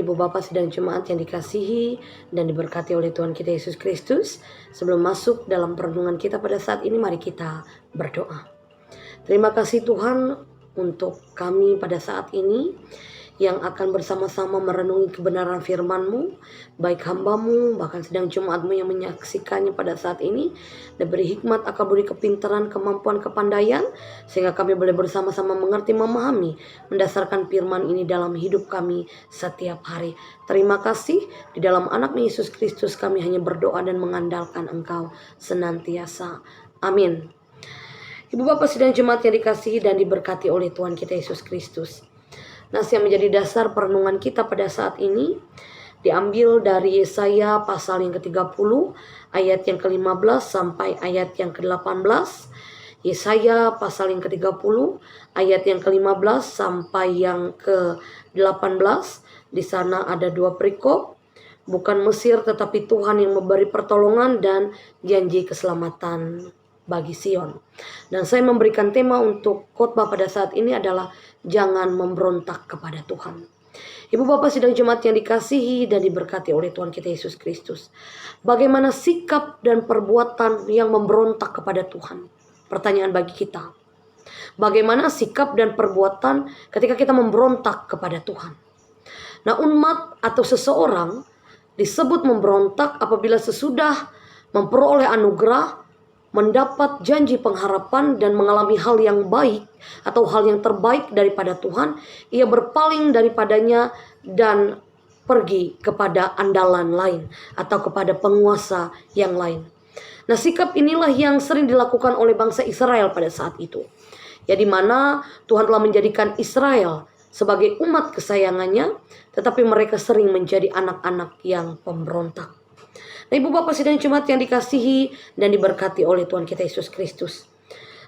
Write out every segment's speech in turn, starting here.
Ibu Bapak sidang jemaat yang dikasihi dan diberkati oleh Tuhan kita Yesus Kristus. Sebelum masuk dalam perenungan kita pada saat ini, mari kita berdoa. Terima kasih Tuhan untuk kami pada saat ini yang akan bersama-sama merenungi kebenaran firman-Mu, baik hamba-Mu, bahkan sedang jemaat-Mu yang menyaksikannya pada saat ini. Dan beri hikmat, akal budi, kepintaran, kemampuan, kepandaian, sehingga kami boleh bersama-sama mengerti, memahami, mendasarkan firman ini dalam hidup kami setiap hari. Terima kasih, di dalam anak Yesus Kristus kami hanya berdoa dan mengandalkan Engkau senantiasa. Amin. Ibu Bapak sidang jemaat yang dikasihi dan diberkati oleh Tuhan kita Yesus Kristus. Nas yang menjadi dasar perenungan kita pada saat ini diambil dari Yesaya pasal yang ke-30 ayat yang ke-15 sampai ayat yang ke-18. Yesaya pasal yang ke-30 ayat yang ke-15 sampai yang ke-18. Di sana ada dua perikop. Bukan Mesir tetapi Tuhan yang memberi pertolongan dan janji keselamatan bagi Sion. Dan saya memberikan tema untuk khotbah pada saat ini adalah jangan memberontak kepada Tuhan. Ibu Bapak sidang jemaat yang dikasihi dan diberkati oleh Tuhan kita Yesus Kristus. Bagaimana sikap dan perbuatan yang memberontak kepada Tuhan? Pertanyaan bagi kita. Bagaimana sikap dan perbuatan ketika kita memberontak kepada Tuhan? Nah, umat atau seseorang disebut memberontak apabila sesudah memperoleh anugerah, mendapat janji pengharapan dan mengalami hal yang baik atau hal yang terbaik daripada Tuhan, ia berpaling daripadanya dan pergi kepada andalan lain atau kepada penguasa yang lain. Nah, sikap inilah yang sering dilakukan oleh bangsa Israel pada saat itu. Ya, di mana Tuhan telah menjadikan Israel sebagai umat kesayangannya, tetapi mereka sering menjadi anak-anak yang pemberontak. Nah, Ibu Bapak sidang jemaat yang dikasihi dan diberkati oleh Tuhan kita Yesus Kristus.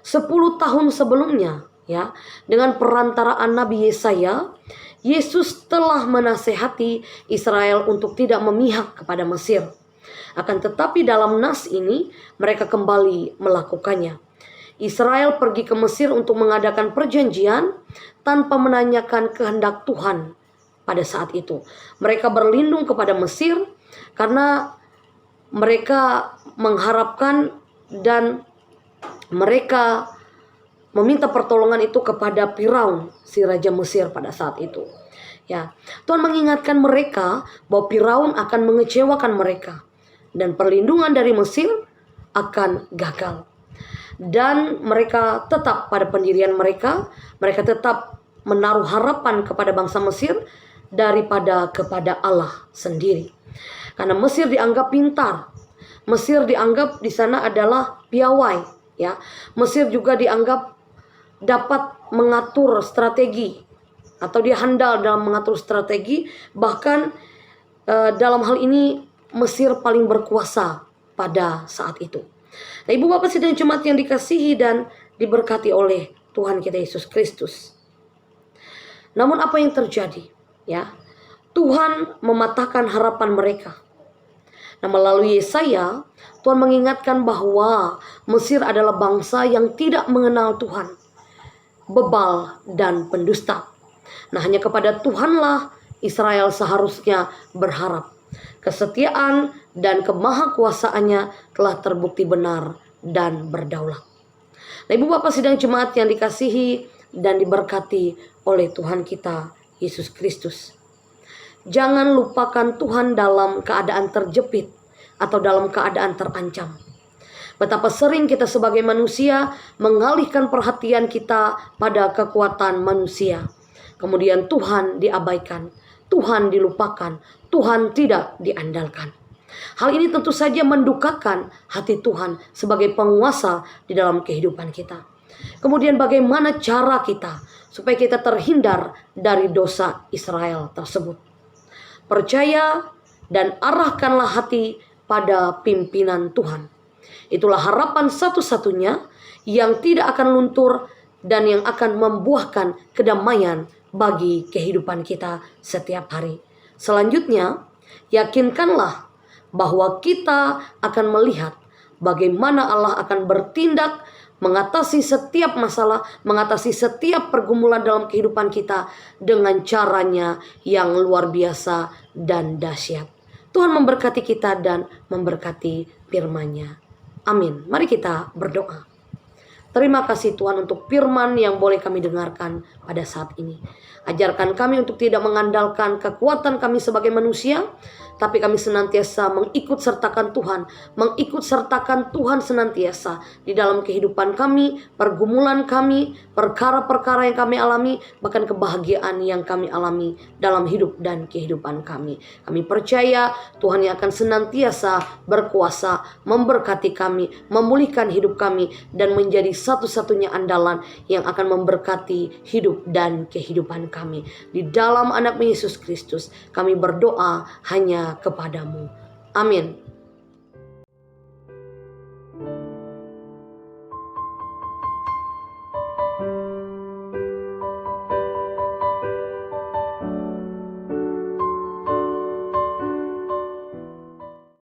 10 tahun sebelumnya, ya, dengan perantaraan Nabi Yesaya, Yesus telah menasehati Israel untuk tidak memihak kepada Mesir. Akan tetapi dalam nas ini mereka kembali melakukannya. Israel pergi ke Mesir untuk mengadakan perjanjian tanpa menanyakan kehendak Tuhan pada saat itu. Mereka berlindung kepada Mesir karena mereka mengharapkan dan mereka meminta pertolongan itu kepada Firaun, si raja Mesir pada saat itu. Ya, Tuhan mengingatkan mereka bahwa Firaun akan mengecewakan mereka dan perlindungan dari Mesir akan gagal. Dan mereka tetap pada pendirian mereka tetap menaruh harapan kepada bangsa Mesir daripada kepada Allah sendiri. Karena Mesir dianggap pintar, Mesir dianggap di sana adalah piawai, ya. Mesir juga dianggap dapat mengatur strategi atau dia handal dalam mengatur strategi. Bahkan dalam hal ini Mesir paling berkuasa pada saat itu. Nah, Ibu Bapak sidang jemaat yang dikasihi dan diberkati oleh Tuhan kita Yesus Kristus. Namun apa yang terjadi? Ya, Tuhan mematahkan harapan mereka. Nah, melalui Yesaya, Tuhan mengingatkan bahwa Mesir adalah bangsa yang tidak mengenal Tuhan, bebal dan pendusta. Nah, hanya kepada Tuhanlah Israel seharusnya berharap. Kesetiaan dan kemahakuasaannya telah terbukti benar dan berdaulat. Nah, Ibu Bapak sidang jemaat yang dikasihi dan diberkati oleh Tuhan kita Yesus Kristus. Jangan lupakan Tuhan dalam keadaan terjepit atau dalam keadaan terancam. Betapa sering kita sebagai manusia mengalihkan perhatian kita pada kekuatan manusia. Kemudian Tuhan diabaikan, Tuhan dilupakan, Tuhan tidak diandalkan. Hal ini tentu saja mendukakan hati Tuhan sebagai penguasa di dalam kehidupan kita. Kemudian bagaimana cara kita supaya kita terhindar dari dosa Israel tersebut? Percaya dan arahkanlah hati pada pimpinan Tuhan. Itulah harapan satu-satunya yang tidak akan luntur dan yang akan membuahkan kedamaian bagi kehidupan kita setiap hari. Selanjutnya, yakinkanlah bahwa kita akan melihat bagaimana Allah akan bertindak mengatasi setiap masalah, mengatasi setiap pergumulan dalam kehidupan kita dengan caranya yang luar biasa dan dahsyat. Tuhan memberkati kita dan memberkati firman-Nya. Amin. Mari kita berdoa. Terima kasih Tuhan untuk firman yang boleh kami dengarkan pada saat ini. Ajarkan kami untuk tidak mengandalkan kekuatan kami sebagai manusia, tapi kami senantiasa mengikut sertakan Tuhan, mengikut sertakan Tuhan senantiasa di dalam kehidupan kami, pergumulan kami, perkara-perkara yang kami alami, bahkan kebahagiaan yang kami alami dalam hidup dan kehidupan kami. Kami percaya Tuhan yang akan senantiasa berkuasa memberkati kami, memulihkan hidup kami, dan menjadi satu-satunya andalan yang akan memberkati hidup dan kehidupan kami. Di dalam anak Yesus Kristus kami berdoa hanya kepadamu. Amin.